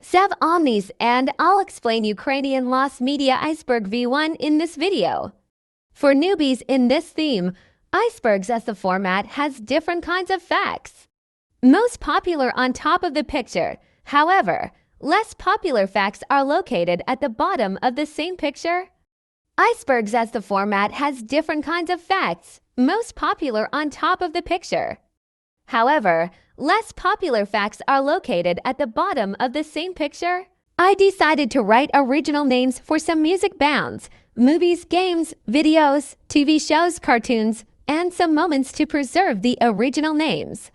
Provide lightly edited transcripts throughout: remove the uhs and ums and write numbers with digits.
Sev Omnis, and I'll explain Ukrainian Lost Media Iceberg V1 in this video. For newbies in this theme, icebergs as the format has different kinds of facts. Most popular on top of the picture, however, less popular facts are located at the bottom of the same picture. Icebergs as the format has different kinds of facts, most popular on top of the picture. However, less popular facts are located at the bottom of the same picture. I decided to write original names for some music bands, movies, games, videos, TV shows, cartoons, and some moments to preserve the original names.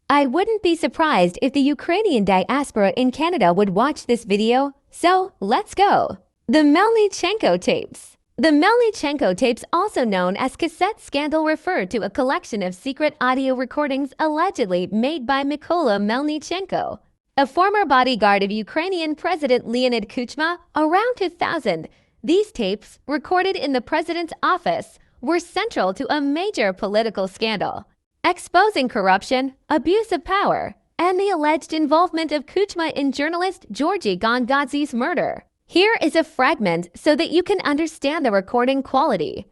I wouldn't be surprised if the Ukrainian diaspora in Canada would watch this video, so let's go. The Mельниченко tapes. The Mельниченко tapes, also known as cassette scandal, refer to a collection of secret audio recordings allegedly made by Mykola Mельниченко, a former bodyguard of Ukrainian President Leonid Kuchma around 2000. These tapes, recorded in the president's office, were central to a major political scandal, exposing corruption, abuse of power, and the alleged involvement of Kuchma in journalist Georgy Gongadze's murder. Here is a fragment so that you can understand the recording quality.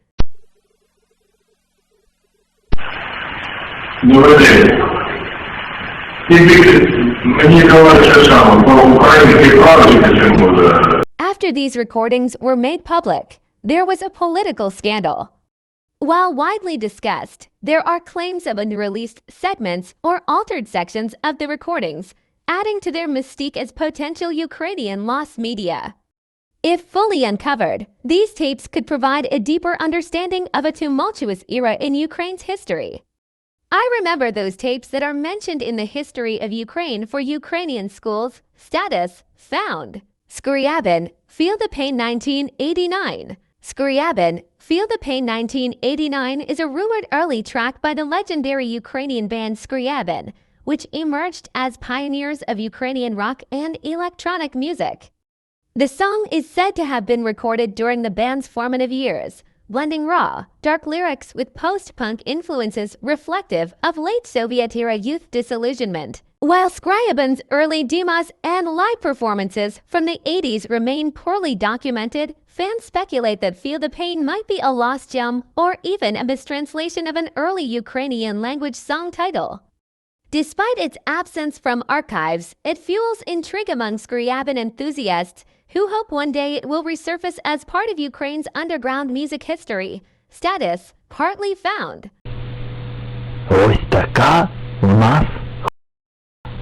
Добрий день. Мені казали, що по українській правді чому. After these recordings were made public, there was a political scandal. While widely discussed, there are claims of unreleased segments or altered sections of the recordings, adding to their mystique as potential Ukrainian lost media. If fully uncovered, these tapes could provide a deeper understanding of a tumultuous era in Ukraine's history. I remember those tapes that are mentioned in the history of Ukraine for Ukrainian schools. Status, found. Skryabin, Feel the Pain 1989. Skryabin, Feel the Pain 1989 is a rumored early track by the legendary Ukrainian band Skryabin, which emerged as pioneers of Ukrainian rock and electronic music. The song is said to have been recorded during the band's formative years, blending raw, dark lyrics with post-punk influences reflective of late Soviet-era youth disillusionment. While Skryabin's early demos and live performances from the 80s remain poorly documented, fans speculate that Feel the Pain might be a lost gem or even a mistranslation of an early Ukrainian language song title. Despite its absence from archives, it fuels intrigue among Skryabin enthusiasts who hope one day it will resurface as part of Ukraine's underground music history. Status, partly found. Ось така у нас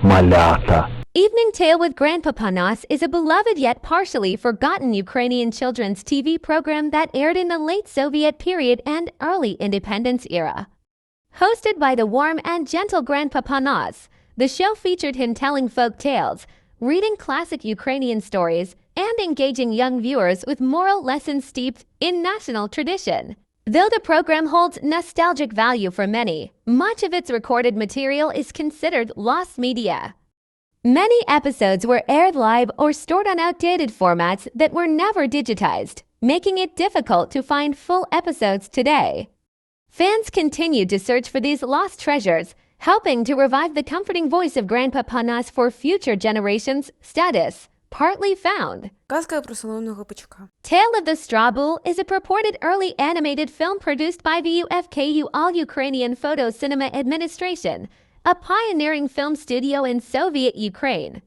малята. Evening Tale with Grandpa Panas is a beloved yet partially forgotten Ukrainian children's TV program that aired in the late Soviet period and early independence era. Hosted by the warm and gentle Grandpa Panas, the show featured him telling folk tales, reading classic Ukrainian stories, and engaging young viewers with moral lessons steeped in national tradition. Though the program holds nostalgic value for many, much of its recorded material is considered lost media. Many episodes were aired live or stored on outdated formats that were never digitized, making it difficult to find full episodes today. Fans continued to search for these lost treasures, helping to revive the comforting voice of Grandpa Panas for future generations. Status, partly found. Казка про солом'яного бичка. Tale of the Straw Bull is a purported early animated film produced by VUFKU All-Ukrainian Photo Cinema Administration, a pioneering film studio in Soviet Ukraine.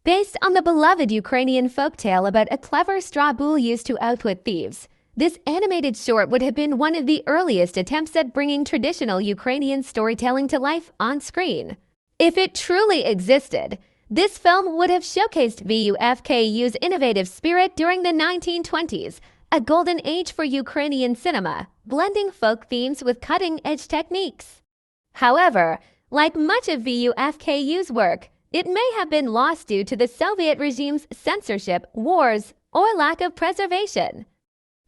Based on the beloved Ukrainian folktale about a clever straw bull used to outwit thieves, this animated short would have been one of the earliest attempts at bringing traditional Ukrainian storytelling to life on screen. If it truly existed, this film would have showcased VUFKU's innovative spirit during the 1920s, a golden age for Ukrainian cinema, blending folk themes with cutting-edge techniques. However, like much of VUFKU's work, it may have been lost due to the Soviet regime's censorship, wars, or lack of preservation.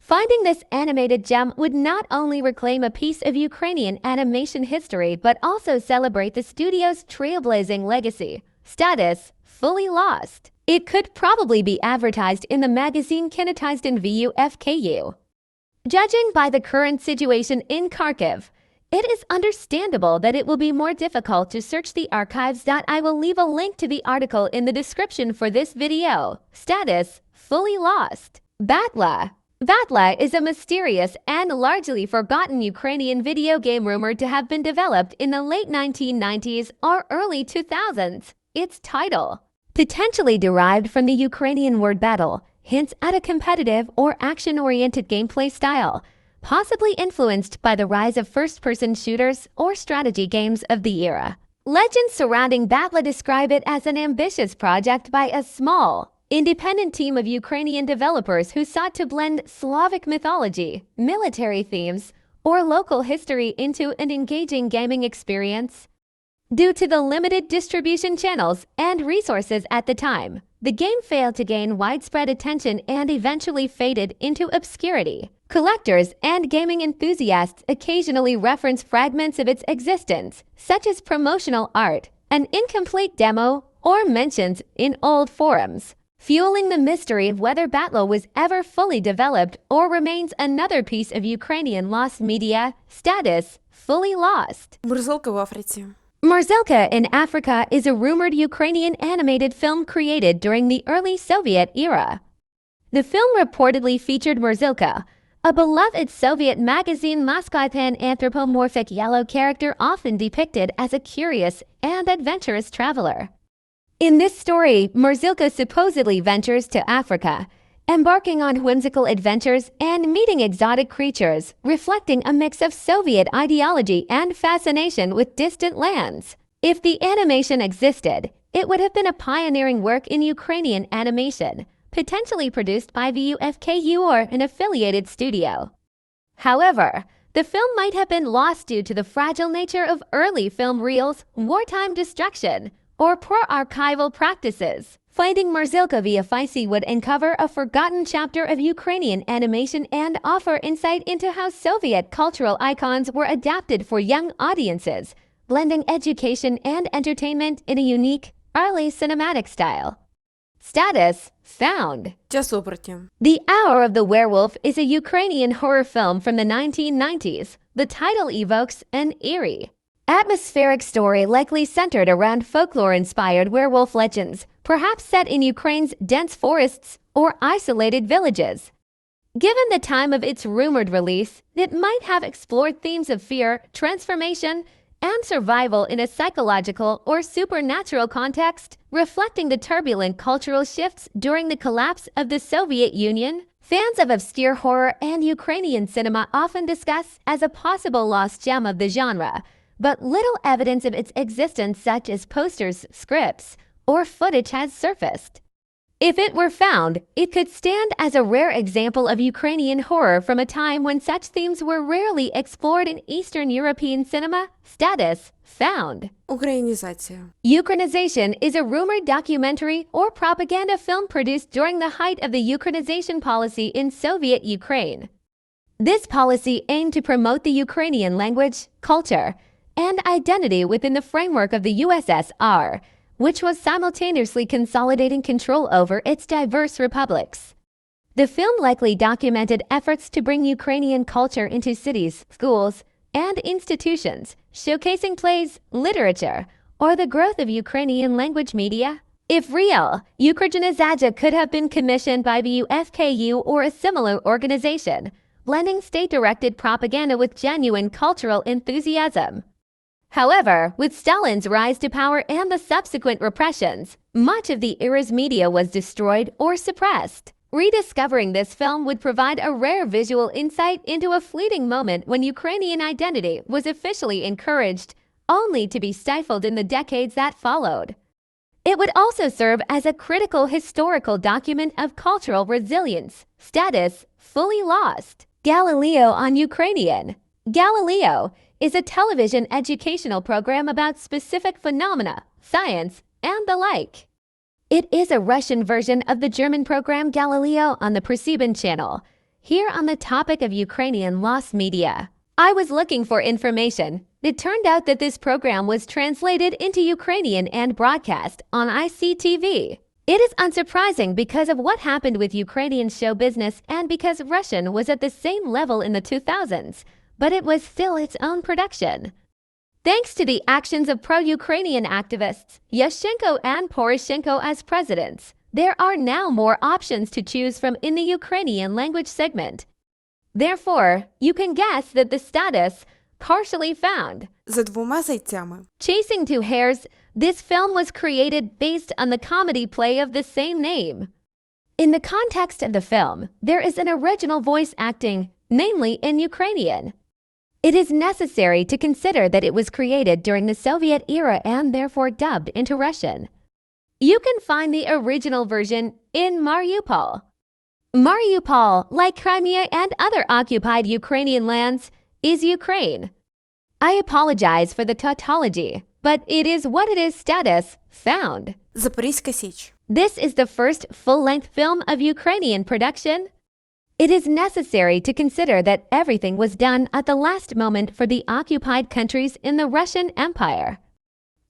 Finding this animated gem would not only reclaim a piece of Ukrainian animation history but also celebrate the studio's trailblazing legacy. Status, fully lost. It could probably be advertised in the magazine kinetized in VUFKU. Judging by the current situation in Kharkiv, It is understandable that it will be more difficult to search the archives. I will leave a link to the article in the description for this video. Status: fully lost. Batla. Batla is a mysterious and largely forgotten Ukrainian video game rumored to have been developed in the late 1990s or early 2000s. Its title, potentially derived from the Ukrainian word battle, hints at a competitive or action-oriented gameplay style, possibly influenced by the rise of first-person shooters or strategy games of the era. Legends surrounding Batla describe it as an ambitious project by a small, independent team of Ukrainian developers who sought to blend Slavic mythology, military themes, or local history into an engaging gaming experience. Due to the limited distribution channels and resources at the time, the game failed to gain widespread attention and eventually faded into obscurity. Collectors and gaming enthusiasts occasionally reference fragments of its existence, such as promotional art, an incomplete demo, or mentions in old forums, fueling the mystery of whether Batla was ever fully developed or remains another piece of Ukrainian lost media. Status: fully lost. Мурзилка в Африці. Murзилка in Africa is a rumored Ukrainian animated film created during the early Soviet era. The film reportedly featured Murзилка, a beloved Soviet magazine mascot, an anthropomorphic yellow character often depicted as a curious and adventurous traveler. In this story, Murзилка supposedly ventures to Africa, embarking on whimsical adventures and meeting exotic creatures, reflecting a mix of Soviet ideology and fascination with distant lands. If the animation existed, it would have been a pioneering work in Ukrainian animation, potentially produced by the UFKU or an affiliated studio. However, the film might have been lost due to the fragile nature of early film reels, wartime destruction, or poor archival practices. Finding Murзилка via FICE would uncover a forgotten chapter of Ukrainian animation and offer insight into how Soviet cultural icons were adapted for young audiences, blending education and entertainment in a unique, early cinematic style. Status: found. Час оборотня. The Hour of the Werewolf is a Ukrainian horror film from the 1990s. The title evokes an eerie, atmospheric story likely centered around folklore-inspired werewolf legends, perhaps set in Ukraine's dense forests or isolated villages. Given the time of its rumored release, it might have explored themes of fear, transformation, and survival in a psychological or supernatural context, reflecting the turbulent cultural shifts during the collapse of the Soviet Union. Fans of obscure horror and Ukrainian cinema often discuss as a possible lost gem of the genre, but little evidence of its existence, such as posters, scripts, or footage, has surfaced. If it were found, it could stand as a rare example of Ukrainian horror from a time when such themes were rarely explored in Eastern European cinema. Status: found. Українізація. Ukrainization is a rumored documentary or propaganda film produced during the height of the Ukrainization policy in Soviet Ukraine. This policy aimed to promote the Ukrainian language, culture, and identity within the framework of the USSR, which was simultaneously consolidating control over its diverse republics. The film likely documented efforts to bring Ukrainian culture into cities, schools, and institutions, showcasing plays, literature, or the growth of Ukrainian language media. If real, Ukrainizacія could have been commissioned by the UFKU or a similar organization, blending state-directed propaganda with genuine cultural enthusiasm. However, with Stalin's rise to power and the subsequent repressions, much of the era's media was destroyed or suppressed. Rediscovering this film would provide a rare visual insight into a fleeting moment when Ukrainian identity was officially encouraged, only to be stifled in the decades that followed. It would also serve as a critical historical document of cultural resilience. Status: fully lost. Galileo on Ukrainian. Galileo is a television educational program about specific phenomena, science, and the like. It is a Russian version of the German program Galileo on the Prosiban channel. Here on the topic of Ukrainian lost media, I was looking for information. It turned out that this program was translated into Ukrainian and broadcast on ICTV. It is unsurprising because of what happened with Ukrainian show business and because Russian was at the same level in the 2000s. but it was still its own production. Thanks to the actions of pro-Ukrainian activists, Shevchenko and Poroshenko as presidents, there are now more options to choose from in the Ukrainian language segment. Therefore, you can guess that the status partially found. За двома зайцями. Chasing Two Hares, this film was created based on the comedy play of the same name. In the context of the film, there is an original voice acting, namely in Ukrainian. It is necessary to consider that it was created during the Soviet era and therefore dubbed into Russian. You can find the original version in Mariupol. Mariupol, like Crimea and other occupied Ukrainian lands, is Ukraine. I apologize for the tautology, but it is what it is status found. Запорiзька Сiч. This is the first full-length film of Ukrainian production. It is necessary to consider that everything was done at the last moment for the occupied countries in the Russian Empire.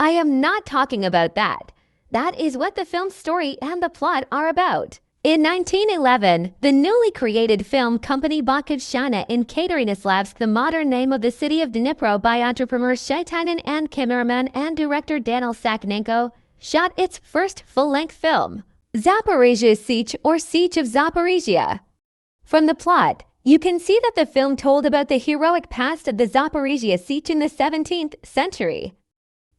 I am not talking about that. That is what the film's story and the plot are about. In 1911, the newly created film company Batla in Katerinoslávsk, the modern name of the city of Dnipro, by entrepreneurs Shevchenko and cameraman and director Daniel Sakhnenko, shot its first full-length film, Zaporizhia Sich, or Siege of Zaporizhia. From the plot, you can see that the film told about the heroic past of the Zaporizhia Sich in the 17th century.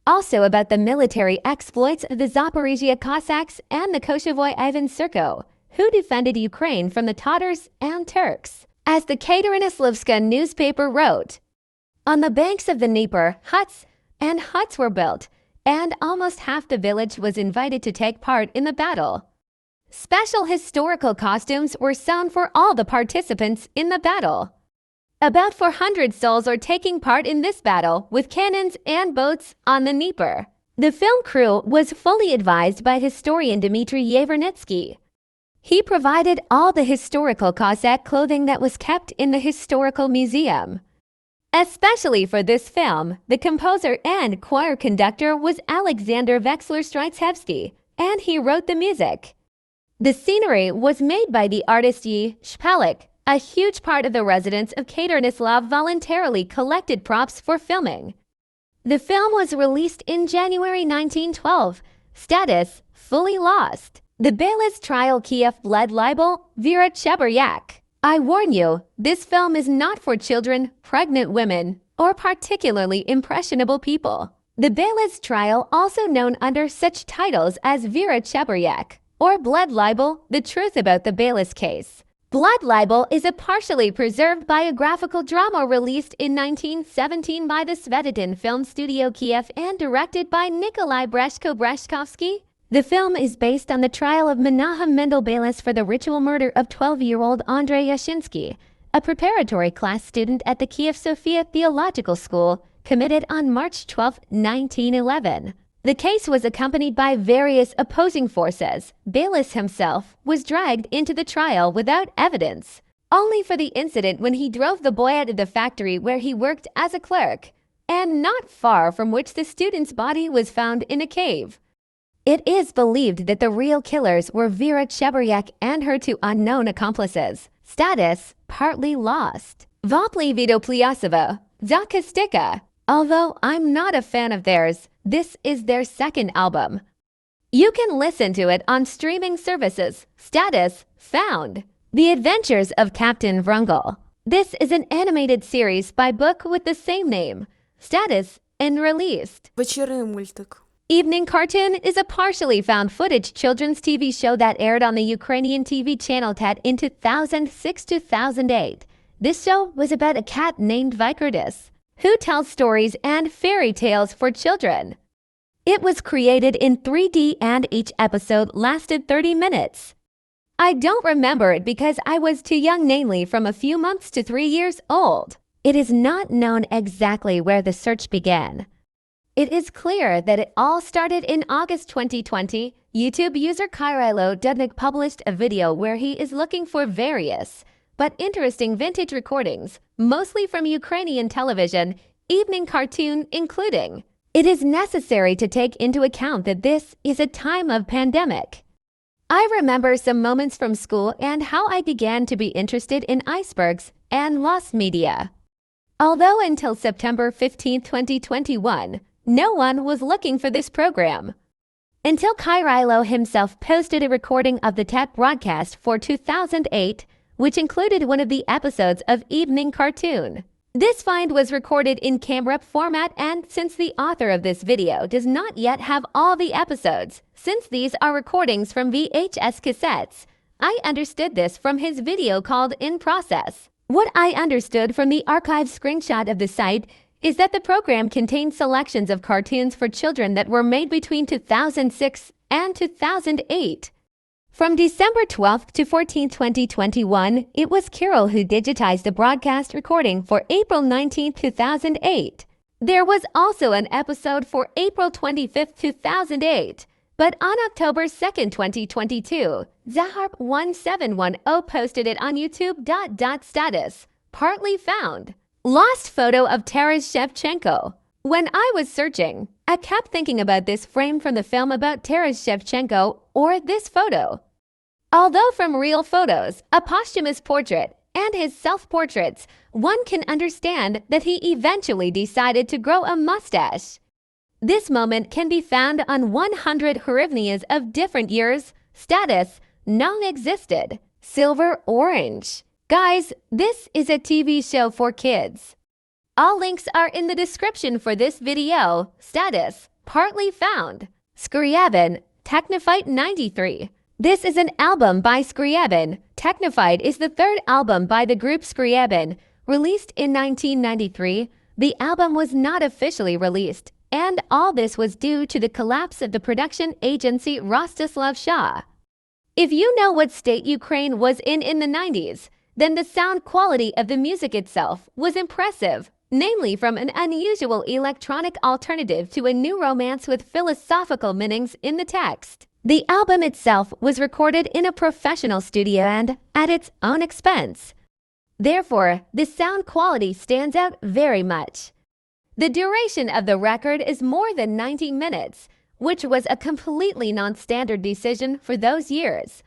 Also about the military exploits of the Zaporizhia Cossacks and the Koshevoi Ivan Serko, who defended Ukraine from the Tatars and Turks. As the Katerinoslávska newspaper wrote, on the banks of the Dnieper, huts were built, and almost half the village was invited to take part in the battle. Special historical costumes were sewn for all the participants in the battle. About 400 souls are taking part in this battle with cannons and boats on the Dnieper. The film crew was fully advised by historian Dmitry Yevrnitsky. He provided all the historical Cossack clothing that was kept in the historical museum. Especially for this film, the composer and choir conductor was Alexander Veksler-Strycevsky, and he wrote the music. The scenery was made by the artist Yi Shpalik. A huge part of the residents of Katerinoslav voluntarily collected props for filming. The film was released in January 1912. Status fully lost. The Bela's trial Kiev blood libel, Vď'ra Čebырякъ. I warn you, this film is not for children, pregnant women, or particularly impressionable people. The Bela's trial, also known under such titles as Vď'ra Čebырякъ, or Blood Libel, The Truth About the Bela's Case. Blood Libel is a partially preserved biographical drama released in 1917 by the Svetadin Film Studio Kiev and directed by Nikolai Breshko-Breshkovsky. The film is based on the trial of Menahem Mendel Belis for the ritual murder of 12-year-old Andrei Yashinsky, a preparatory class student at the Kiev Sophia Theological School, committed on March 12, 1911. The case was accompanied by various opposing forces. Belis himself was dragged into the trial without evidence, only for the incident when he drove the boy out of the factory where he worked as a clerk, and not far from which the student's body was found in a cave. It is believed that the real killers were Vď'ra Čebырякъ and her two unknown accomplices. Status partly lost. Voplі Відоплясова, Zakustika. Although I'm not a fan of theirs, this is their second album. You can listen to it on streaming services. Status found. The Adventures of Captain Vruнгеля. This is an animated series by book with the same name. Status unreleased. Вечірнiй Мультик. Evening Cartoon is a partially found footage children's TV show that aired on the Ukrainian TV channel TET in 2006-2008. This show was about a cat named Vicardis, who tells stories and fairy tales for children. It was created in 3D and each episode lasted 30 minutes. I don't remember it because I was too young, namely from a few months to 3 years old. It is not known exactly where the search began. It is clear that it all started in August 2020. YouTube user Kyrilo Dudnik published a video where he is looking for various but interesting vintage recordings, mostly from Ukrainian television, evening cartoon including. It is necessary to take into account that this is a time of pandemic. I remember some moments from school and how I began to be interested in icebergs and lost media. Although until September 15, 2021, no one was looking for this program. Until Galileo himself posted a recording of the TET broadcast for 2008, which included one of the episodes of Evening Cartoon. This find was recorded in camera format, and since the author of this video does not yet have all the episodes, since these are recordings from VHS cassettes, I understood this from his video called In Process. What I understood from the archive screenshot of the site is that the program contains selections of cartoons for children that were made between 2006 and 2008. From December 12 to 14, 2021, it was Carol who digitized the broadcast recording for April 19, 2008. There was also an episode for April 25, 2008. But on October 2, 2022, Zaharp1710 posted it on YouTube. Status, partly found. Lost photo of Taras Shevchenko. When I was searching, I kept thinking about this frame from the film about Taras Shevchenko or this photo. Although from real photos, a posthumous portrait, and his self-portraits, one can understand that he eventually decided to grow a mustache. This moment can be found on 100 hryvnias of different years. Status, non-existed. Silver orange. Guys, this is a TV show for kids. All links are in the description for this video. Status, partly found. Skryabin, Technophyte 93. This is an album by Skryabin. Technophyte is the third album by the group Skryabin. Released in 1993, the album was not officially released, and all this was due to the collapse of the production agency Rostislav Shah. If you know what state Ukraine was in the 90s, then the sound quality of the music itself was impressive, namely from an unusual electronic alternative to a new romance with philosophical meanings in the text. The album itself was recorded in a professional studio and at its own expense. Therefore, the sound quality stands out very much. The duration of the record is more than 90 minutes, which was a completely non-standard decision for those years.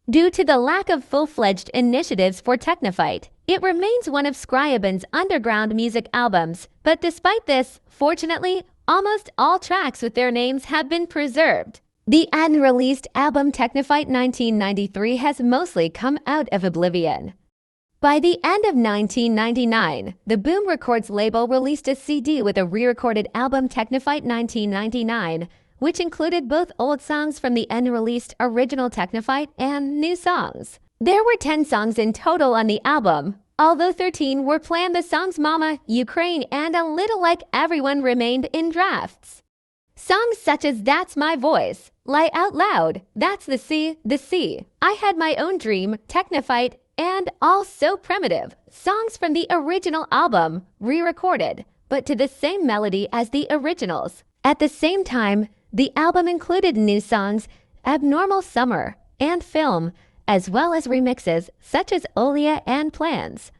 Due to the lack of full-fledged initiatives for Technophyte, it remains one of Skryabin's underground music albums, but despite this, fortunately, almost all tracks with their names have been preserved. The unreleased album Technophyte 1993 has mostly come out of oblivion. By the end of 1999, the Boom Records label released a CD with a re-recorded album Technophyte 1999, which included both old songs from the unreleased original Technophyte and new songs. There were 10 songs in total on the album, although 13 were planned. The songs Mama, Ukraine, and A Little Like Everyone remained in drafts. Songs such as That's My Voice, Lie Out Loud, That's the Sea, I Had My Own Dream, Technophyte, and All So Primitive, songs from the original album, re-recorded, but to the same melody as the originals. At the same time, the album included new songs, Abnormal Summer, and Film, as well as remixes such as Olia and Plans.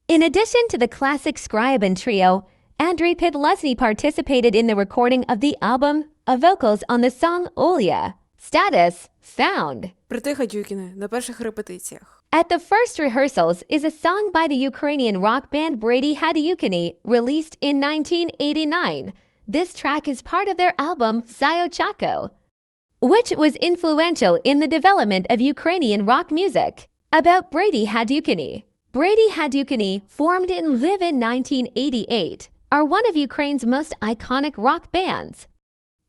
In addition to the classic Skryabin trio, Andrei Podlesny participated in the recording of the album, vocals on the song Olia. Status, found. Брати Гадюкіни на перших репетиціях. At the first rehearsals is a song by the Ukrainian rock band Brati Gadюкіни, released in 1989. This track is part of their album Shevchenko, which was influential in the development of Ukrainian rock music. About Brati Gadюкіни. Brati Gadюкіни, formed in Lviv in 1988, are one of Ukraine's most iconic rock bands.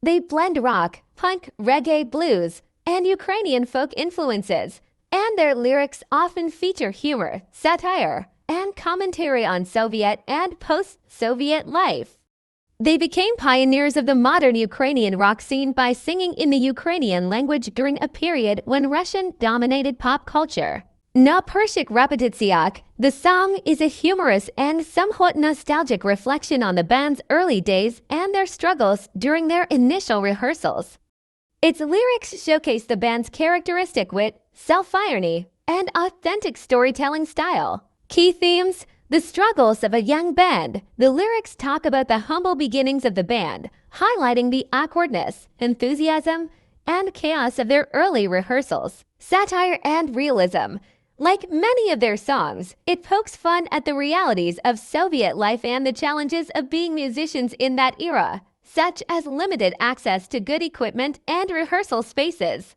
They blend rock, punk, reggae, blues, and Ukrainian folk influences, and their lyrics often feature humor, satire, and commentary on Soviet and post-Soviet life. They became pioneers of the modern Ukrainian rock scene by singing in the Ukrainian language during a period when Russian dominated pop culture. Na Pershik Repetitsiak, the song is a humorous and somewhat nostalgic reflection on the band's early days and their struggles during their initial rehearsals. Its lyrics showcase the band's characteristic wit, self-irony, and authentic storytelling style. Key themes: the struggles of a young band. The lyrics talk about the humble beginnings of the band, highlighting the awkwardness, enthusiasm, and chaos of their early rehearsals. Satire and realism. Like many of their songs, it pokes fun at the realities of Soviet life and the challenges of being musicians in that era, such as limited access to good equipment and rehearsal spaces.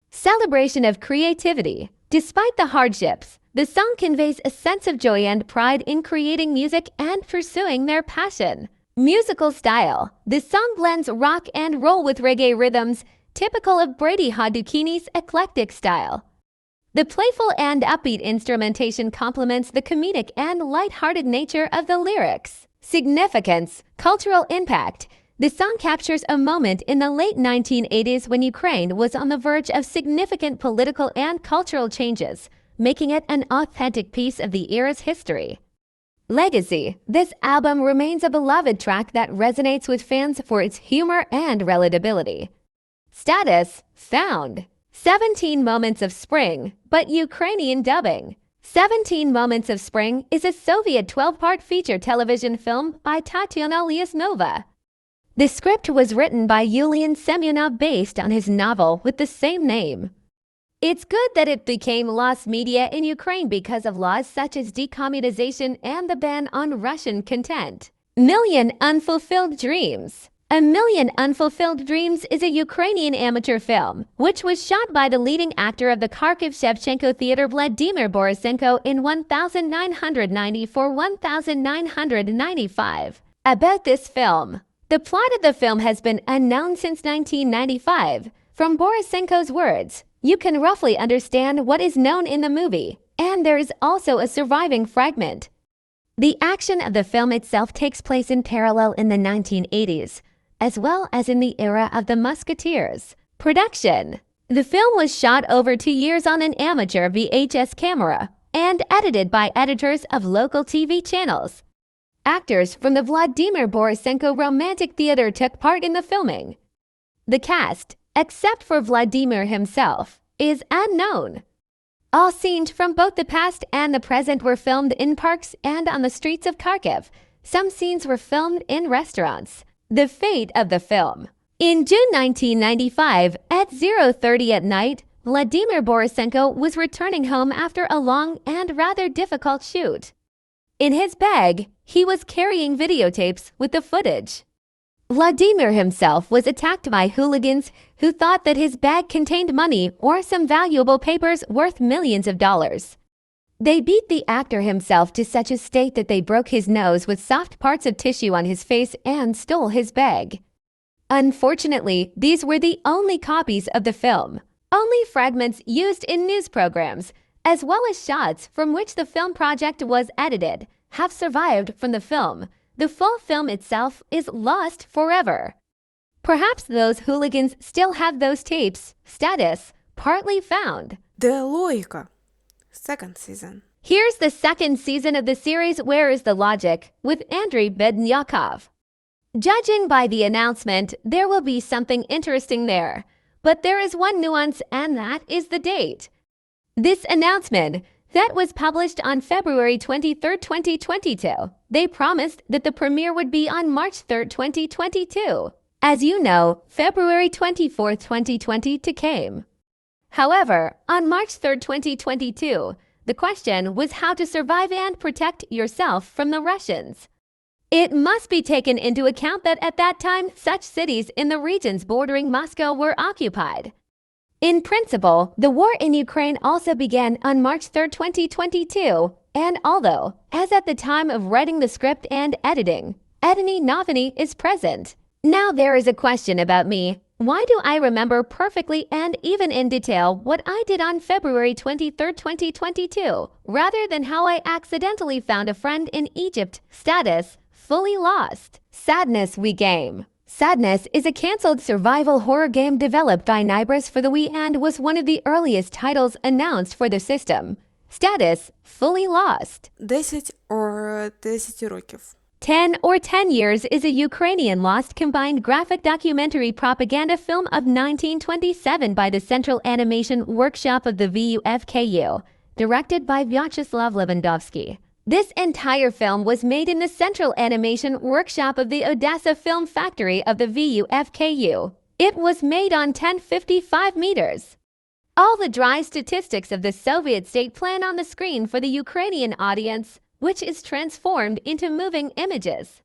Celebration of creativity. Despite the hardships, the song conveys a sense of joy and pride in creating music and pursuing their passion. Musical style. The song blends rock and roll with reggae rhythms, typical of Brati Gadükіni's eclectic style. The playful and upbeat instrumentation complements the comedic and light-hearted nature of the lyrics. Significance. Cultural impact. The song captures a moment in the late 1980s when Ukraine was on the verge of significant political and cultural changes, making it an authentic piece of the era's history. Legacy. This album remains a beloved track that resonates with fans for its humor and relatability. Status. Found. 17 Moments of Spring, but Ukrainian dubbing. 17 Moments of Spring is a Soviet 12-part feature television film by Tatiana Lyasnova. The script was written by Yulian Semyonov based on his novel with the same name. It's good that it became lost media in Ukraine because of laws such as decommunization and the ban on Russian content. Million Unfulfilled Dreams. A Million Unfulfilled Dreams is a Ukrainian amateur film, which was shot by the leading actor of the Kharkiv Shevchenko Theater Vladimir Borisenko in 1994-1995. About this film. The plot of the film has been unknown since 1995. From Borisenko's words, you can roughly understand what is known in the movie, and there is also a surviving fragment. The action of the film itself takes place in parallel in the 1980s, as well as in the era of the Musketeers. Production. The film was shot over 2 years on an amateur VHS camera and edited by editors of local TV channels. Actors from the Vladimir Borisenko Romantic Theater took part in the filming. The cast, except for Vladimir himself, is unknown. All scenes from both the past and the present were filmed in parks and on the streets of Kharkiv. Some scenes were filmed in restaurants. The fate of the film. In June 1995, at 0:30 at night, Vladimir Borisenko was returning home after a long and rather difficult shoot. In his bag, he was carrying videotapes with the footage. Vladimir himself was attacked by hooligans who thought that his bag contained money or some valuable papers worth millions of dollars. They beat the actor himself to such a state that they broke his nose with soft parts of tissue on his face and stole his bag. Unfortunately, these were the only copies of the film. Only fragments used in news programs, as well as shots from which the film project was edited, have survived from the film. The full film itself is lost forever. Perhaps those hooligans still have those tapes. Status, partly found. Де логіка? Second season. Here's the second season of the series Where is the Logic? With Andrei Bednyakov. Judging by the announcement, there will be something interesting there. But there is one nuance, and that is the date. This announcement, that was published on February 23, 2022. They promised that the premiere would be on March 3, 2022. As you know, February 24, 2022 came. However, on March 3, 2022, the question was how to survive and protect yourself from the Russians. It must be taken into account that at that time, such cities in the regions bordering Moscow were occupied. In principle, the war in Ukraine also began on March 3, 2022, and although, as at the time of writing the script and editing, Ediny Noviny is present. Now there is a question about me. Why do I remember perfectly and even in detail what I did on February 23, 2022, rather than how I accidentally found a friend in Egypt? Status, fully lost. Sadness We Game. Sadness is a cancelled survival horror game developed by Nibris for the Wii and was one of the earliest titles announced for the system. Status, fully lost. 10 or 10 років. 10 or 10 Years is a Ukrainian Lost combined graphic documentary propaganda film of 1927 by the Central Animation Workshop of the VUFKU, directed by Vyacheslav Lewandowski. This entire film was made in the Central Animation Workshop of the Odessa Film Factory of the VUFKU. It was made on 1055 meters. All the dry statistics of the Soviet state plan on the screen for the Ukrainian audience, which is transformed into moving images.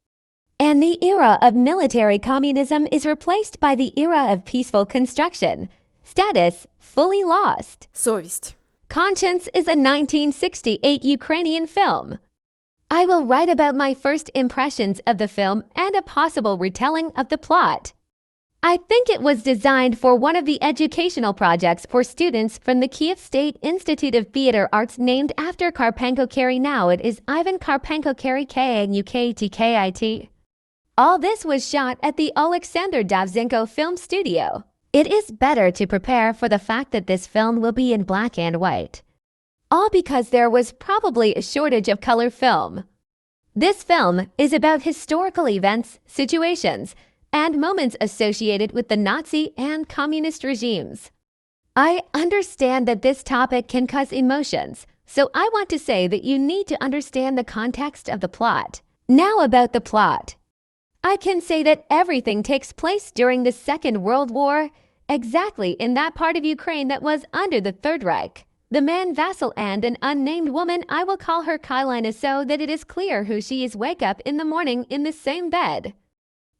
And the era of military communism is replaced by the era of peaceful construction. Status fully lost. Совість. Conscience is a 1968 Ukrainian film. I will write about my first impressions of the film and a possible retelling of the plot. I think it was designed for one of the educational projects for students from the Kiev State Institute of Theater Arts named after Karpenko-Kerry. Now it is Ivan Karpenko-Kerry KNUKTKIT. All this was shot at the Alexander Davzenko Film Studio. It is better to prepare for the fact that this film will be in black and white. All because there was probably a shortage of color film. This film is about historical events, situations, and moments associated with the Nazi and communist regimes. I understand that this topic can cause emotions, so I want to say that you need to understand the context of the plot. Now about the plot. I can say that everything takes place during the Second World War, exactly in that part of Ukraine that was under the Third Reich. The man Vasil and an unnamed woman, I will call her Kailina so that it is clear who she is, wake up in the morning in the same bed.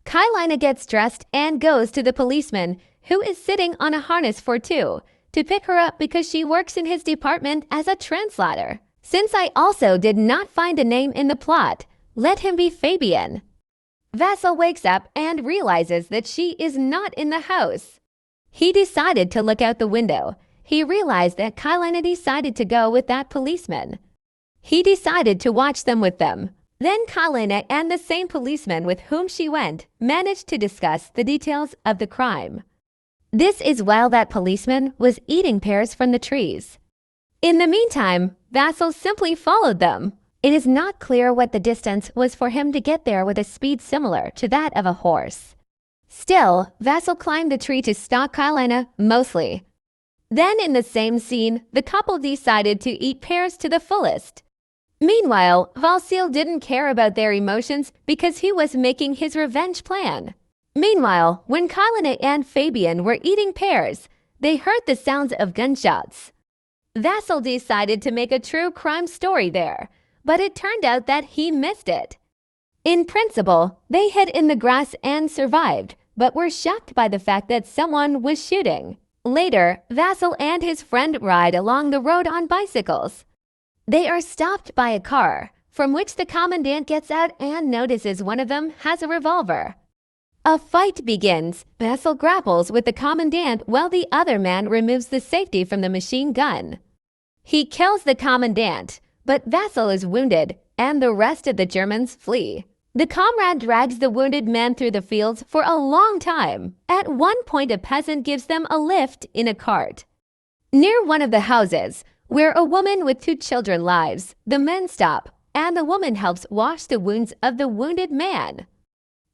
Kailina gets dressed and goes to the policeman, who is sitting on a harness for two, to pick her up because she works in his department as a translator. Since I also did not find a name in the plot, let him be Fabian. Vasil wakes up and realizes that she is not in the house. He decided to look out the window. He realized that Kailina decided to go with that policeman. He decided to watch them with them. Then Kailina and the same policeman with whom she went managed to discuss the details of the crime. This is while that policeman was eating pears from the trees. In the meantime, Vasil simply followed them. It is not clear what the distance was for him to get there with a speed similar to that of a horse. Still, Vasil climbed the tree to stalk Kailina, mostly. Then in the same scene, the couple decided to eat pears to the fullest. Meanwhile, Vasil didn't care about their emotions because he was making his revenge plan. Meanwhile, when Kailina and Fabian were eating pears, they heard the sounds of gunshots. Vasil decided to make a true crime story there, but it turned out that he missed it. In principle, they hid in the grass and survived, but were shocked by the fact that someone was shooting. Later, Vasil and his friend ride along the road on bicycles. They are stopped by a car, from which the commandant gets out and notices one of them has a revolver. A fight begins. Vasil grapples with the commandant while the other man removes the safety from the machine gun. He kills the commandant, but Vasil is wounded, and the rest of the Germans flee. The comrade drags the wounded man through the fields for a long time. At one point, a peasant gives them a lift in a cart. Near one of the houses, where a woman with 2 children lives, the men stop, and the woman helps wash the wounds of the wounded man.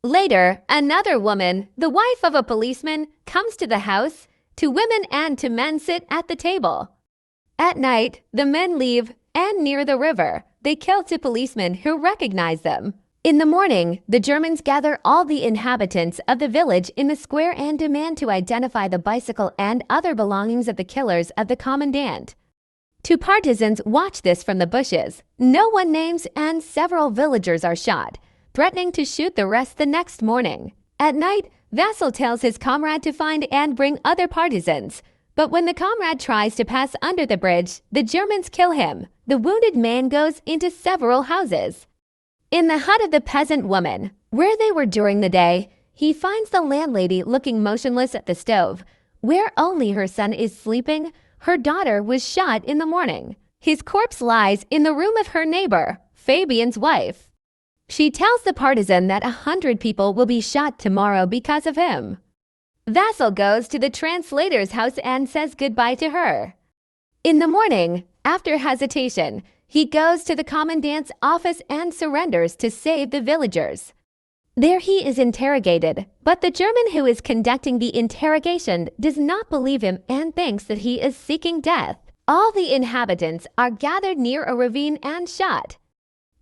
Later, another woman, the wife of a policeman, comes to the house. 2 women and 2 men sit at the table. At night, the men leave, and near the river, they kill 2 policemen who recognize them. In the morning, the Germans gather all the inhabitants of the village in the square and demand to identify the bicycle and other belongings of the killers of the commandant. 2 partisans watch this from the bushes. No one names, and several villagers are shot, threatening to shoot the rest the next morning. At night, Vasil tells his comrade to find and bring other partisans, but when the comrade tries to pass under the bridge, the Germans kill him. The wounded man goes into several houses. In the hut of the peasant woman, where they were during the day, he finds the landlady looking motionless at the stove, where only her son is sleeping. Her daughter was shot in the morning. His corpse lies in the room of her neighbor, Fabian's wife. She tells the partisan that 100 people will be shot tomorrow because of him. Vasil goes to the translator's house and says goodbye to her. In the morning, after hesitation, he goes to the commandant's office and surrenders to save the villagers. There he is interrogated, but the German who is conducting the interrogation does not believe him and thinks that he is seeking death. All the inhabitants are gathered near a ravine and shot.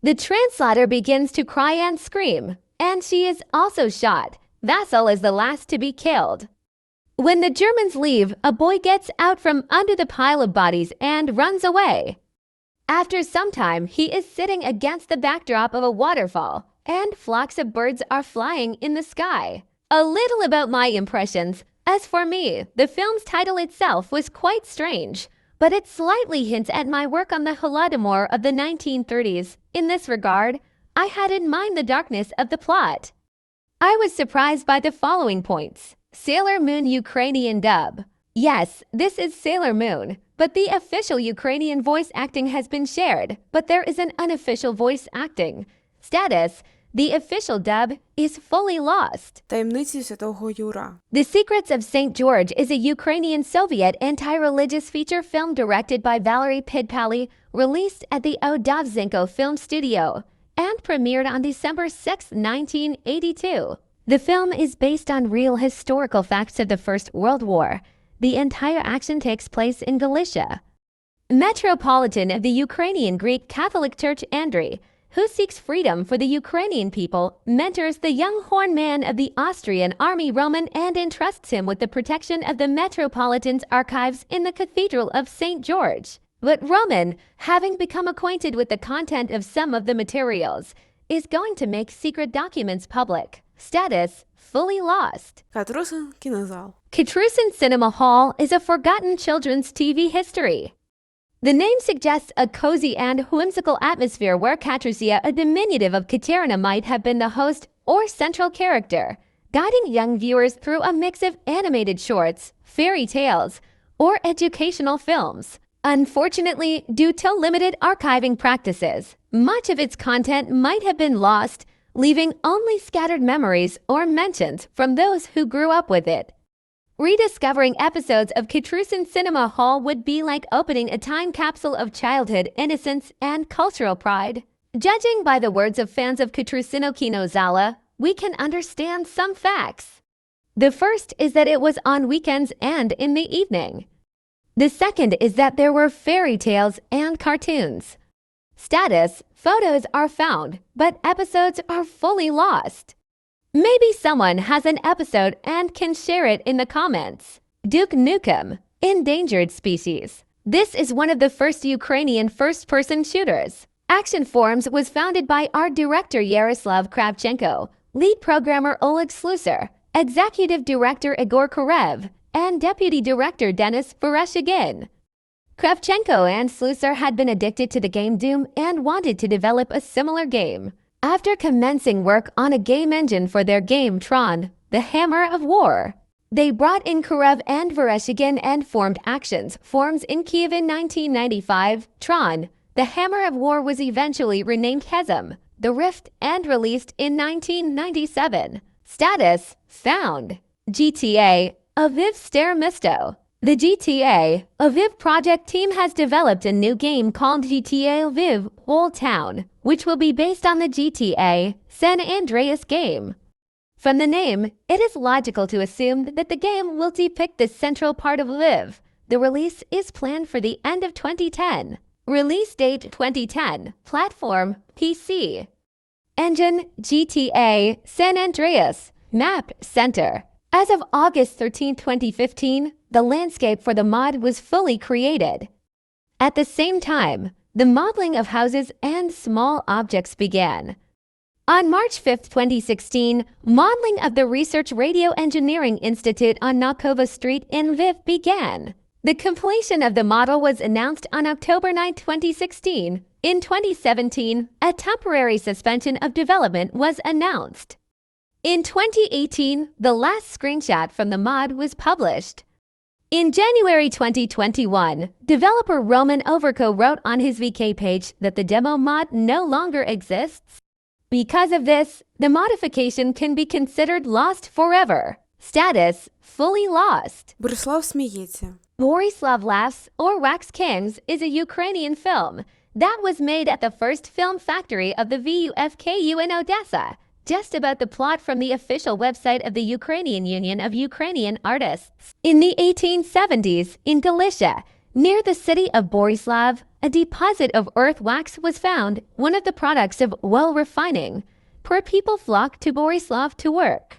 The translator begins to cry and scream, and she is also shot. Vasil is the last to be killed. When the Germans leave, a boy gets out from under the pile of bodies and runs away. After some time, he is sitting against the backdrop of a waterfall, and flocks of birds are flying in the sky. A little about my impressions. As for me, the film's title itself was quite strange, but it slightly hints at my work on the Holodomor of the 1930s. In this regard, I had in mind the darkness of the plot. I was surprised by the following points. Sailor Moon Ukrainian dub. Yes, this is Sailor Moon, but the official Ukrainian voice acting has been shared, but there is an unofficial voice acting. Status, the official dub is fully lost. Таємниці Святого Юра. The Secrets of St. George is a Ukrainian Soviet anti-religious feature film directed by Valery Pidpally, released at the Vhd'ra Film Studio, and premiered on December 6, 1982. The film is based on real historical facts of the First World War. The entire action takes place in Galicia. Metropolitan of the Ukrainian Greek Catholic Church Andrei, who seeks freedom for the Ukrainian people, mentors the young horn man of the Austrian army Roman and entrusts him with the protection of the Metropolitan's archives in the Cathedral of St. George. But Roman, having become acquainted with the content of some of the materials, is going to make secret documents public. Status, fully lost. Катрусин Кінозал. Катрусин Cinema Hall is a forgotten children's TV history. The name suggests a cozy and whimsical atmosphere where Katrusia, a diminutive of Katerina, might have been the host or central character, guiding young viewers through a mix of animated shorts, fairy tales, or educational films. Unfortunately, due to limited archiving practices, much of its content might have been lost, leaving only scattered memories or mentions from those who grew up with it. Rediscovering episodes of Katrusin Cinema Hall would be like opening a time capsule of childhood innocence and cultural pride. Judging by the words of fans of Katrusino Kinozala, we can understand some facts. The first is that it was on weekends and in the evening. The second is that there were fairy tales and cartoons. Status, photos are found, but episodes are fully lost. Maybe someone has an episode and can share it in the comments. Duke Nukem, endangered species. This is one of the first Ukrainian first-person shooters. Action Forums was founded by art director Yaroslav Kravchenko, lead programmer Oleg Slusar, executive director Igor Karev, and deputy director Denis Vereshchagin. Kravchenko and Slusar had been addicted to the game Doom and wanted to develop a similar game. After commencing work on a game engine for their game Tron, the Hammer of War, they brought in Karev and Vereshchagin and formed Actions Forums in Kiev in 1995. Tron, the Hammer of War, was eventually renamed Chasm, the Rift, and released in 1997. Status, found. GTA, Aviv Star Misto. The GTA Aviv project team has developed a new game called GTA Aviv Old Town, which will be based on the GTA San Andreas game. From the name, it is logical to assume that the game will depict the central part of Lviv. The release is planned for the end of 2010. Release date 2010. Platform PC. Engine GTA San Andreas. Map Center. As of August 13, 2015, the landscape for the mod was fully created. At the same time, the modeling of houses and small objects began. On March 5, 2016, modeling of the Research Radio Engineering Institute on Naukova Street in Lviv began. The completion of the model was announced on October 9, 2016. In 2017, a temporary suspension of development was announced. In 2018, the last screenshot from the mod was published. In January 2021, developer Roman Overko wrote on his VK page that the demo mod no longer exists. Because of this, the modification can be considered lost forever. Status, fully lost. Борислав сміється. Borislav Laughs or Wax Kings is a Ukrainian film that was made at the first film factory of the VUFKU in Odessa. Just about the plot from the official website of the Ukrainian Union of Ukrainian Artists. In the 1870s, in Galicia, near the city of Borislav, a deposit of earth wax was found, one of the products of wool refining. Poor people flocked to Borislav to work.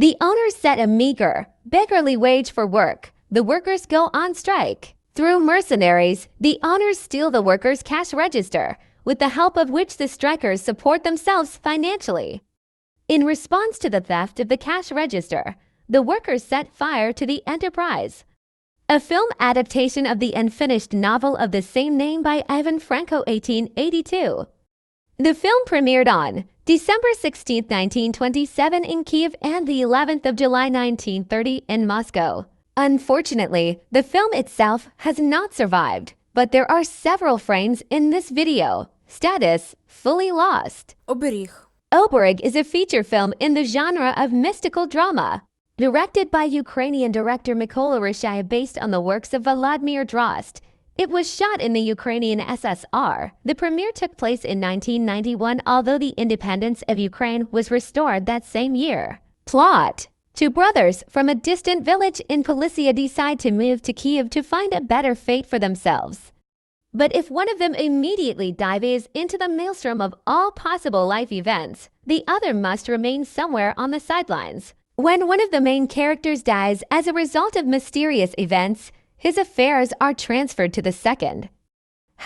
The owners set a meager, beggarly wage for work. The workers go on strike. Through mercenaries, the owners steal the workers' cash register, with the help of which the strikers support themselves financially. In response to the theft of the cash register, the workers set fire to the enterprise. A film adaptation of the unfinished novel of the same name by Ivan Franko, 1882. The film premiered on December 16, 1927 in Kiev and the 11th of July 1930 in Moscow. Unfortunately, the film itself has not survived, but there are several frames in this video. Status: fully lost. Оберіг. Оберіг is a feature film in the genre of mystical drama. Directed by Ukrainian director Mykola Rashayev based on the works of Volodymyr Drost. It was shot in the Ukrainian SSR. The premiere took place in 1991, although the independence of Ukraine was restored that same year. Plot: two brothers from a distant village in Polisia decide to move to Kiev to find a better fate for themselves. But if one of them immediately dives into the maelstrom of all possible life events, the other must remain somewhere on the sidelines. When one of the main characters dies as a result of mysterious events, his affairs are transferred to the second.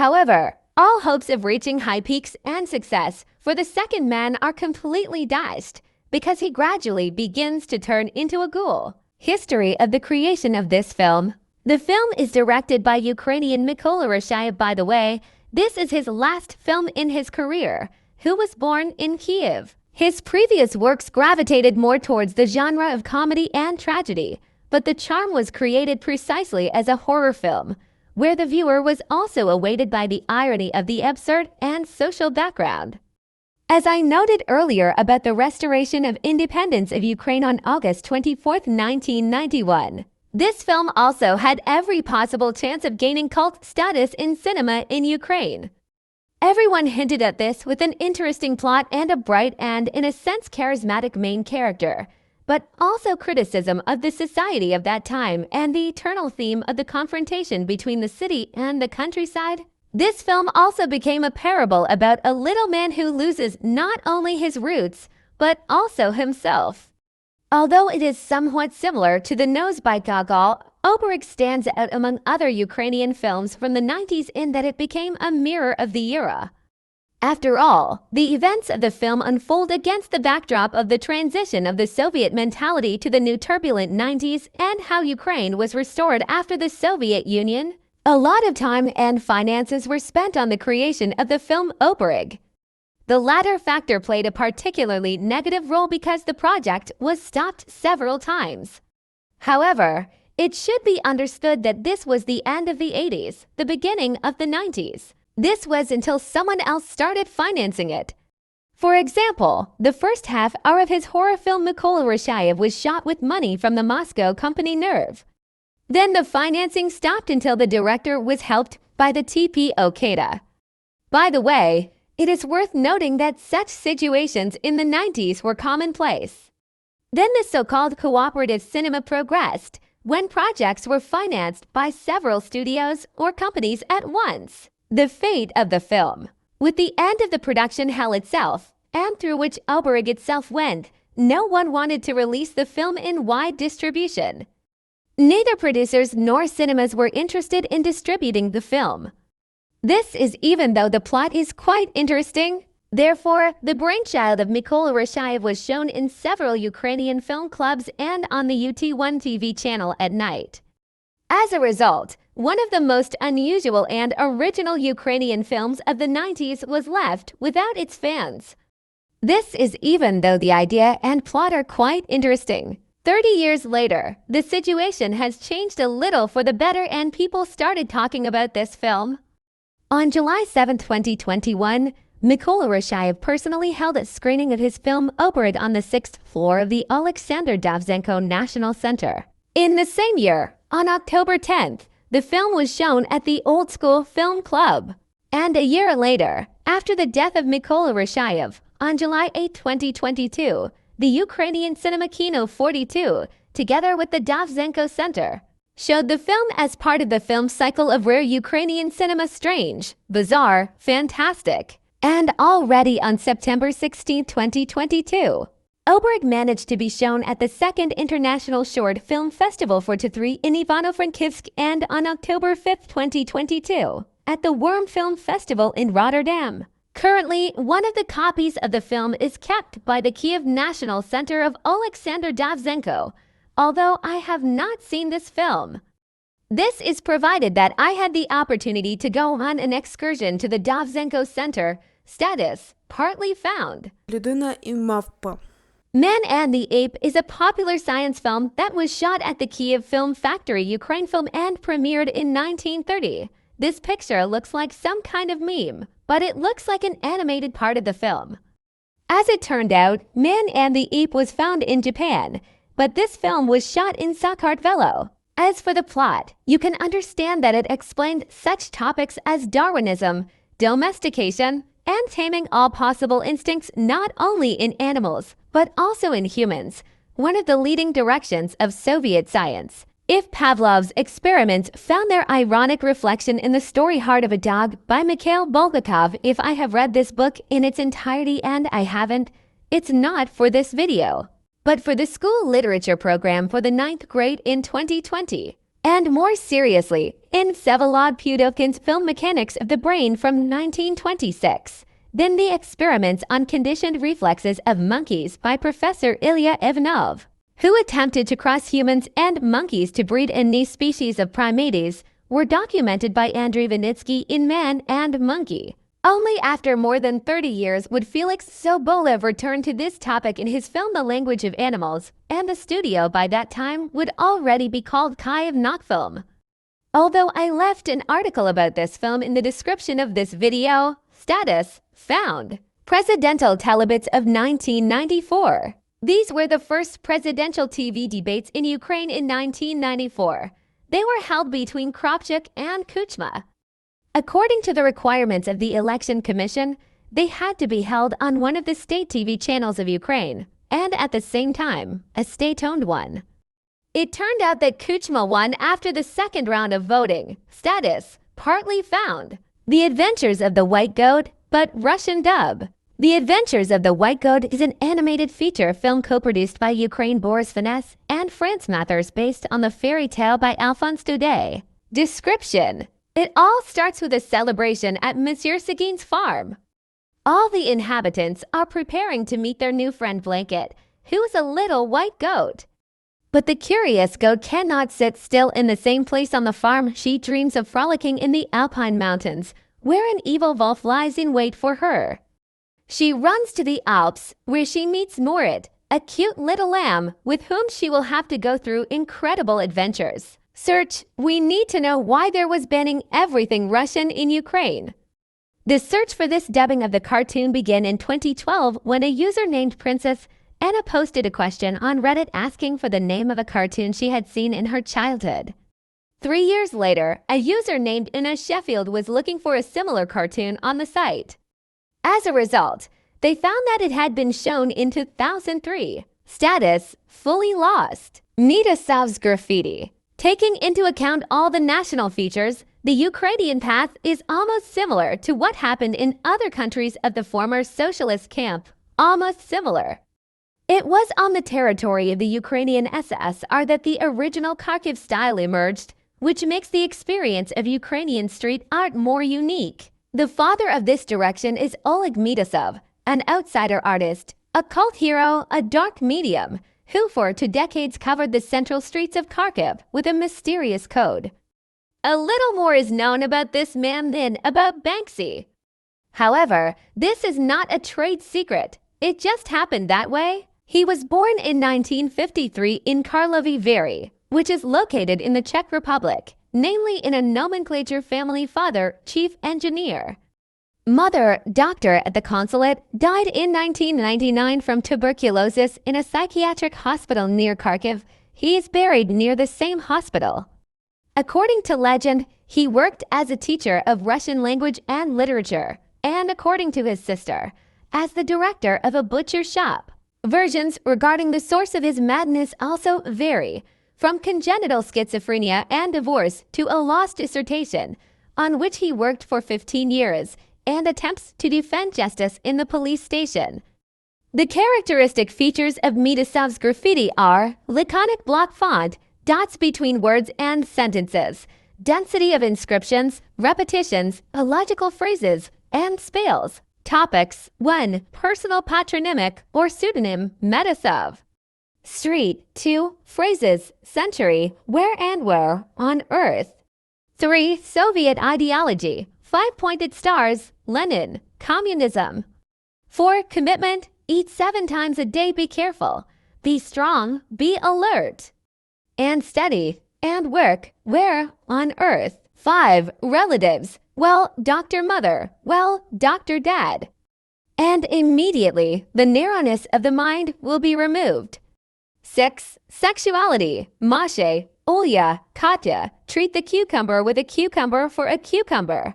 However, all hopes of reaching high peaks and success for the second man are completely dashed because he gradually begins to turn into a ghoul. History of the creation of this film. The film is directed by Ukrainian Mykola Rashayev. By the way, this is his last film in his career, who was born in Kiev. His previous works gravitated more towards the genre of comedy and tragedy, but the charm was created precisely as a horror film, where the viewer was also awaited by the irony of the absurd and social background. As I noted earlier about the restoration of independence of Ukraine on August 24, 1991, this film also had every possible chance of gaining cult status in cinema in Ukraine. Everyone hinted at this with an interesting plot and a bright and, in a sense, charismatic main character, but also criticism of the society of that time and the eternal theme of the confrontation between the city and the countryside. This film also became a parable about a little man who loses not only his roots, but also himself. Although it is somewhat similar to The Nose by Gogol, Obelix stands out among other Ukrainian films from the 90s in that it became a mirror of the era. After all, the events of the film unfold against the backdrop of the transition of the Soviet mentality to the new turbulent 90s and how Ukraine was restored after the Soviet Union. A lot of time and finances were spent on the creation of the film Obelix. The latter factor played a particularly negative role because the project was stopped several times. However, it should be understood that this was the end of the 80s, the beginning of the 90s. This was until someone else started financing it. For example, the first half hour of his horror film Mykola Rashayev was shot with money from the Moscow company Nerve. Then the financing stopped until the director was helped by the TPO Kada. By the way, it is worth noting that such situations in the 90s were commonplace. Then the so-called cooperative cinema progressed, when projects were financed by several studios or companies at once. The fate of the film. With the end of the production hell itself, and through which Obelix itself went, no one wanted to release the film in wide distribution. Neither producers nor cinemas were interested in distributing the film. This is even though the plot is quite interesting. Therefore, the brainchild of Mykola Rashayev was shown in several Ukrainian film clubs and on the UT1 TV channel at night. As a result, one of the most unusual and original Ukrainian films of the 90s was left without its fans. This is even though the idea and plot are quite interesting. 30 years later, the situation has changed a little for the better and people started talking about this film. On July 7, 2021, Mykola Rashayev personally held a screening of his film Obelix on the 6th floor of the Alexander Davzenko National Center. In the same year, on October 10th, the film was shown at the Old School Film Club. And a year later, after the death of Mykola Rashayev, on July 8, 2022, the Ukrainian Cinema Kino 42, together with the Davzenko Center, showed the film as part of the film cycle of rare Ukrainian cinema strange, bizarre, fantastic. And already on September 16, 2022, Oberg managed to be shown at the Second International Short Film Festival 43 in Ivano-Frankivsk and on October 5, 2022, at the Worm Film Festival in Rotterdam. Currently, one of the copies of the film is kept by the Kiev National Center of Oleksandr Davzenko, although I have not seen this film. This is provided that I had the opportunity to go on an excursion to the Davzenko Center. Status, partly found. Людина і мавпа. Man and the Ape is a popular science film that was shot at the Kiev Film Factory, Ukraine film, and premiered in 1930. This picture looks like some kind of meme, but it looks like an animated part of the film. As it turned out, Man and the Ape was found in Japan, but this film was shot in Sakartvelo. As for the plot, you can understand that it explained such topics as Darwinism, domestication, and taming all possible instincts not only in animals, but also in humans, one of the leading directions of Soviet science. If Pavlov's experiments found their ironic reflection in the story Heart of a Dog by Mikhail Bulgakov, if I have read this book in its entirety and I haven't, it's not for this video, but for the school literature program for the 9th grade in 2020. And more seriously, in Vsevolod Pudovkin's Film Mechanics of the Brain from 1926, then the experiments on conditioned reflexes of monkeys by Professor Ilya Ivanov, who attempted to cross humans and monkeys to breed a new species of primates, were documented by Andrei Vanitsky in Man and Monkey. Only after more than 30 years would Felix Sobolev return to this topic in his film The Language of Animals, and the studio by that time would already be called Kiev Nakfilm. Although I left an article about this film in the description of this video, status, found. Presidential teledebates of 1994. These were the first presidential TV debates in Ukraine in 1994. They were held between Kravchuk and Kuchma. According to the requirements of the Election Commission, they had to be held on one of the state TV channels of Ukraine, and at the same time, a state-owned one. It turned out that Kuchma won after the second round of voting. Status, partly found. The Adventures of the White Goat, but Russian dub. The Adventures of the White Goat is an animated feature film co-produced by Ukraine Boris Finesse and France Mathers based on the fairy tale by Alphonse Daudet. Description. It all starts with a celebration at Monsieur Seguin's farm. All the inhabitants are preparing to meet their new friend Blanket, who is a little white goat. But the curious goat cannot sit still in the same place on the farm. She dreams of frolicking in the Alpine mountains, where an evil wolf lies in wait for her. She runs to the Alps, where she meets Morit, a cute little lamb with whom she will have to go through incredible adventures. Search, we need to know why there was banning everything Russian in Ukraine. The search for this dubbing of the cartoon began in 2012 when a user named Princess Anna posted a question on Reddit asking for the name of a cartoon she had seen in her childhood. 3 years later, a user named Una Sheffield was looking for a similar cartoon on the site. As a result, they found that it had been shown in 2003. Status, fully lost. Nita Sav's graffiti. Taking into account all the national features, the Ukrainian path is almost similar to what happened in other countries of the former socialist camp. Almost similar. It was on the territory of the Ukrainian SSR that the original Kharkiv style emerged, which makes the experience of Ukrainian street art more unique. The father of this direction is Oleg Midasov, an outsider artist, a cult hero, a dark medium, who for 2 decades covered the central streets of Kharkiv with a mysterious code. A little more is known about this man than about Banksy. However, this is not a trade secret. It just happened that way. He was born in 1953 in Karlovy Vary, which is located in the Czech Republic, namely in a nomenclature family. Father, chief engineer. Mother, doctor at the consulate, died in 1999 from tuberculosis in a psychiatric hospital near Kharkiv. He is buried near the same hospital. According to legend, he worked as a teacher of Russian language and literature, and according to his sister, as the director of a butcher shop. Versions regarding the source of his madness also vary, from congenital schizophrenia and divorce to a lost dissertation, on which he worked for 15 years, and attempts to defend justice in the police station. The characteristic features of Midasov's graffiti are laconic block font, dots between words and sentences, density of inscriptions, repetitions, illogical phrases, and spells. Topics 1. Personal patronymic or pseudonym, Midasov. Street. 2. Phrases, century, where, on earth. 3. Soviet ideology, 5-pointed stars, Lenin, communism. 4. Commitment, eat 7 times a day, be careful, be strong, be alert. And steady, and work, where, on earth. 5. Relatives, well, Dr. Mother, well, Dr. Dad. And immediately, the narrowness of the mind will be removed. 6. Sexuality, Mashe, Olya, Katya, treat the cucumber with a cucumber for a cucumber.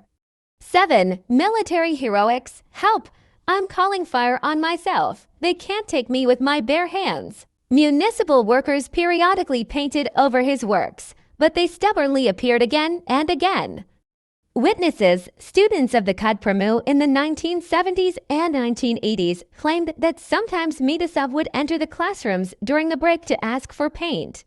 7. Military heroics, help, I'm calling fire on myself. They can't take me with my bare hands. Municipal workers periodically painted over his works, but they stubbornly appeared again and again. Witnesses, students of the Kudpramu in the 1970s and 1980s, claimed that sometimes Midasov would enter the classrooms during the break to ask for paint.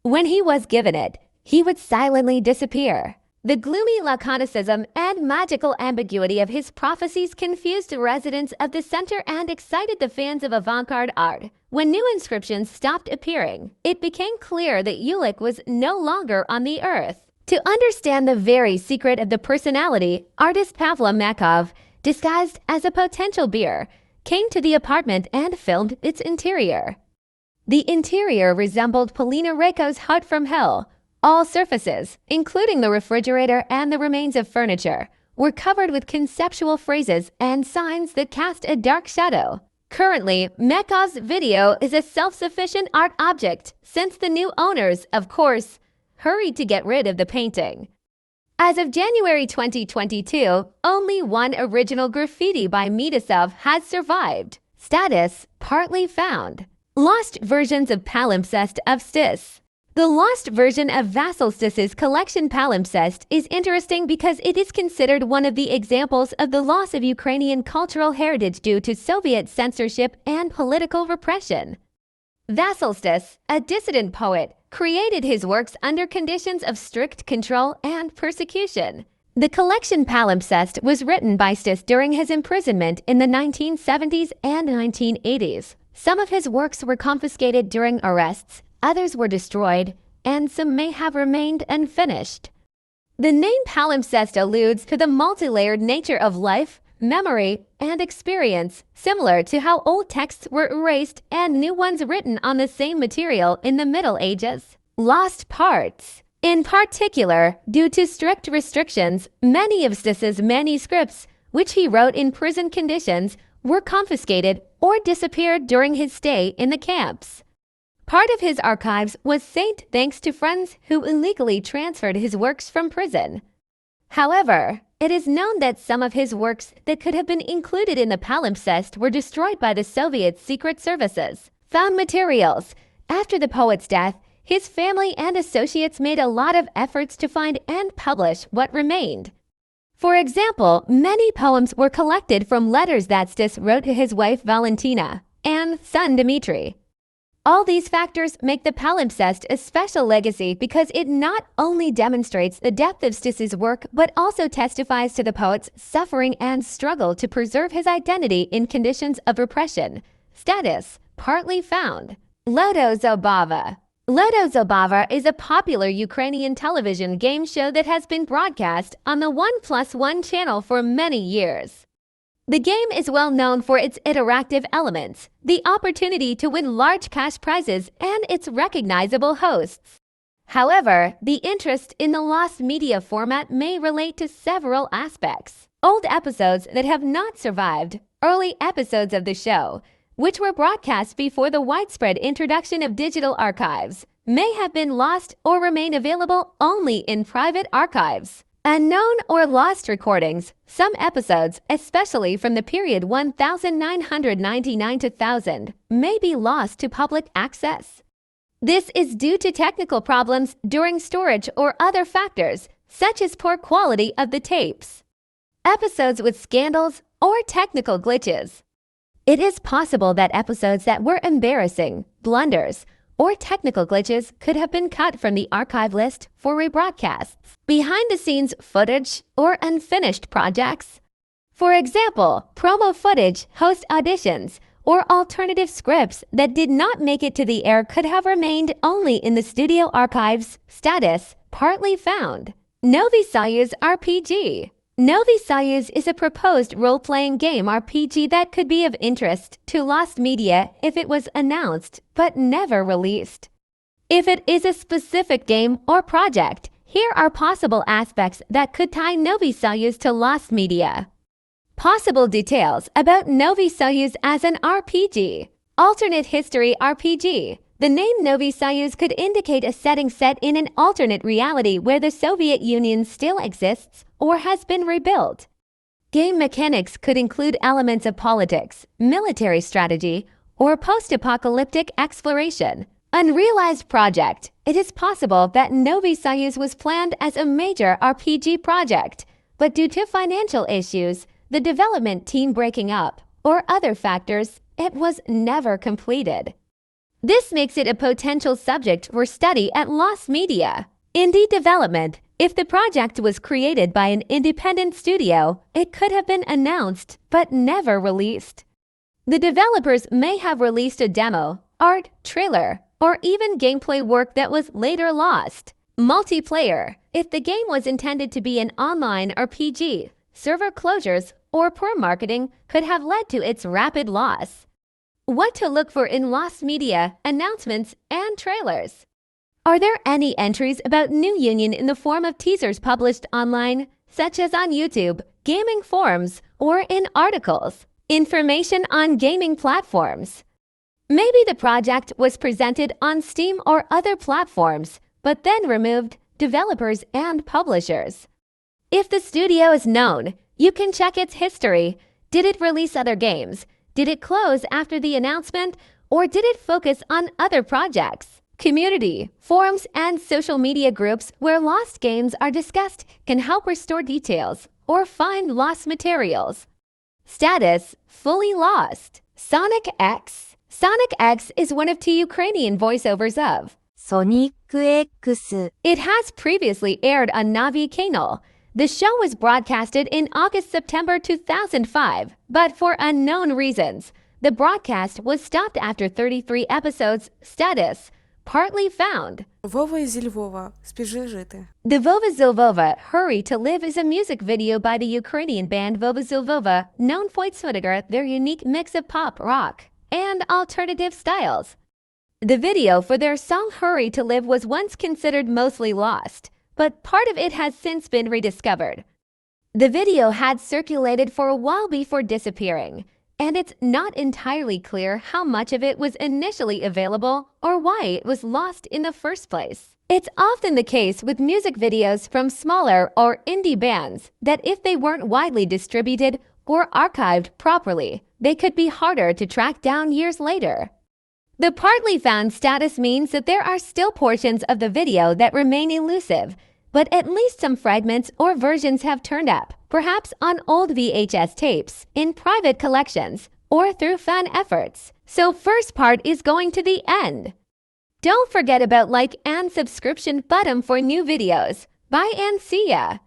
When he was given it, he would silently disappear. The gloomy laconicism and magical ambiguity of his prophecies confused the residents of the center and excited the fans of avant-garde art. When new inscriptions stopped appearing, it became clear that Ulick was no longer on the earth. To understand the very secret of the personality, artist Pavla Makov, disguised as a potential beer, came to the apartment and filmed its interior. The interior resembled Polina Reiko's hut from hell. All surfaces, including the refrigerator and the remains of furniture, were covered with conceptual phrases and signs that cast a dark shadow. Currently, Makov's video is a self-sufficient art object since the new owners, of course, hurried to get rid of the painting. As of January 2022, only one original graffiti by Midasov has survived. Status, partly found. Lost versions of palimpsest of Stis. The lost version of Vasil Stis's collection Palimpsest is interesting because it is considered one of the examples of the loss of Ukrainian cultural heritage due to Soviet censorship and political repression. Vasil Stis, a dissident poet, created his works under conditions of strict control and persecution. The collection Palimpsest was written by Stis during his imprisonment in the 1970s and 1980s. Some of his works were confiscated during arrests, others were destroyed, and some may have remained unfinished. The name palimpsest alludes to the multi-layered nature of life, memory, and experience, similar to how old texts were erased and new ones written on the same material in the Middle Ages. Lost parts. In particular, due to strict restrictions, many of Stis's manuscripts, which he wrote in prison conditions, were confiscated or disappeared during his stay in the camps. Part of his archives was saved thanks to friends who illegally transferred his works from prison. However, it is known that some of his works that could have been included in the palimpsest were destroyed by the Soviet secret services. Found materials. After the poet's death, his family and associates made a lot of efforts to find and publish what remained. For example, many poems were collected from letters that Stis wrote to his wife Valentina and son Dmitry. All these factors make the palimpsest a special legacy because it not only demonstrates the depth of Stis's work but also testifies to the poet's suffering and struggle to preserve his identity in conditions of repression. Status, partly found. Loto Zabava. Loto Zabava is a popular Ukrainian television game show that has been broadcast on the 1+1 channel for many years. The game is well known for its interactive elements, the opportunity to win large cash prizes, and its recognizable hosts. However, the interest in the lost media format may relate to several aspects. Old episodes that have not survived, early episodes of the show, which were broadcast before the widespread introduction of digital archives, may have been lost or remain available only in private archives. Unknown or lost recordings. Some episodes, especially from the period 1999 to 1000, may be lost to public access. This is due to technical problems during storage or other factors, such as poor quality of the tapes. Episodes with scandals or technical glitches. It is possible that episodes that were embarrassing, blunders, or technical glitches could have been cut from the archive list for rebroadcasts, behind-the-scenes footage, or unfinished projects. For example, promo footage, host auditions, or alternative scripts that did not make it to the air could have remained only in the studio archives. Status, partly found. Новий Союз RPG. Новий Союз is a proposed role-playing game RPG that could be of interest to Lost Media if it was announced but never released. If it is a specific game or project, here are possible aspects that could tie Новий Союз to Lost Media. Possible details about Новий Союз as an RPG. Alternate history RPG. The name Новий Союз could indicate a setting set in an alternate reality where the Soviet Union still exists or has been rebuilt. Game mechanics could include elements of politics, military strategy, or post-apocalyptic exploration. Unrealized project. It is possible that Новий Союз was planned as a major RPG project, but due to financial issues, the development team breaking up, or other factors, it was never completed. This makes it a potential subject for study at Lost Media. Indie development. If the project was created by an independent studio, it could have been announced but never released. The developers may have released a demo, art, trailer, or even gameplay work that was later lost. Multiplayer. If the game was intended to be an online RPG, server closures or poor marketing could have led to its rapid loss. What to look for in Lost Media announcements and trailers. Are there any entries about New Union in the form of teasers published online, such as on YouTube, gaming forums, or in articles? Information on gaming platforms. Maybe the project was presented on Steam or other platforms, but then removed developers and publishers. If the studio is known, you can check its history. Did it release other games? Did it close after the announcement, or did it focus on other projects? Community, forums, and social media groups where lost games are discussed can help restore details or find lost materials. Status, fully lost. Sonic X. Sonic X is one of 2 Ukrainian voiceovers of Sonic X. It has previously aired on Новий Канал. The show was broadcasted in August-September 2005, but for unknown reasons, the broadcast was stopped after 33 episodes. Status, partly found. Вова зі Львова. Спіши жити. The Vova Zilvova, Hurry to Live is a music video by the Ukrainian band Vova Zilvova, known for their unique mix of pop, rock, and alternative styles. The video for their song Hurry to Live was once considered mostly lost, but part of it has since been rediscovered. The video had circulated for a while before disappearing, and it's not entirely clear how much of it was initially available or why it was lost in the first place. It's often the case with music videos from smaller or indie bands that if they weren't widely distributed or archived properly, they could be harder to track down years later. The partly found status means that there are still portions of the video that remain elusive, but at least some fragments or versions have turned up, perhaps on old VHS tapes, in private collections, or through fan efforts. So first part is going to the end. Don't forget about like and subscription button for new videos. Bye and see ya!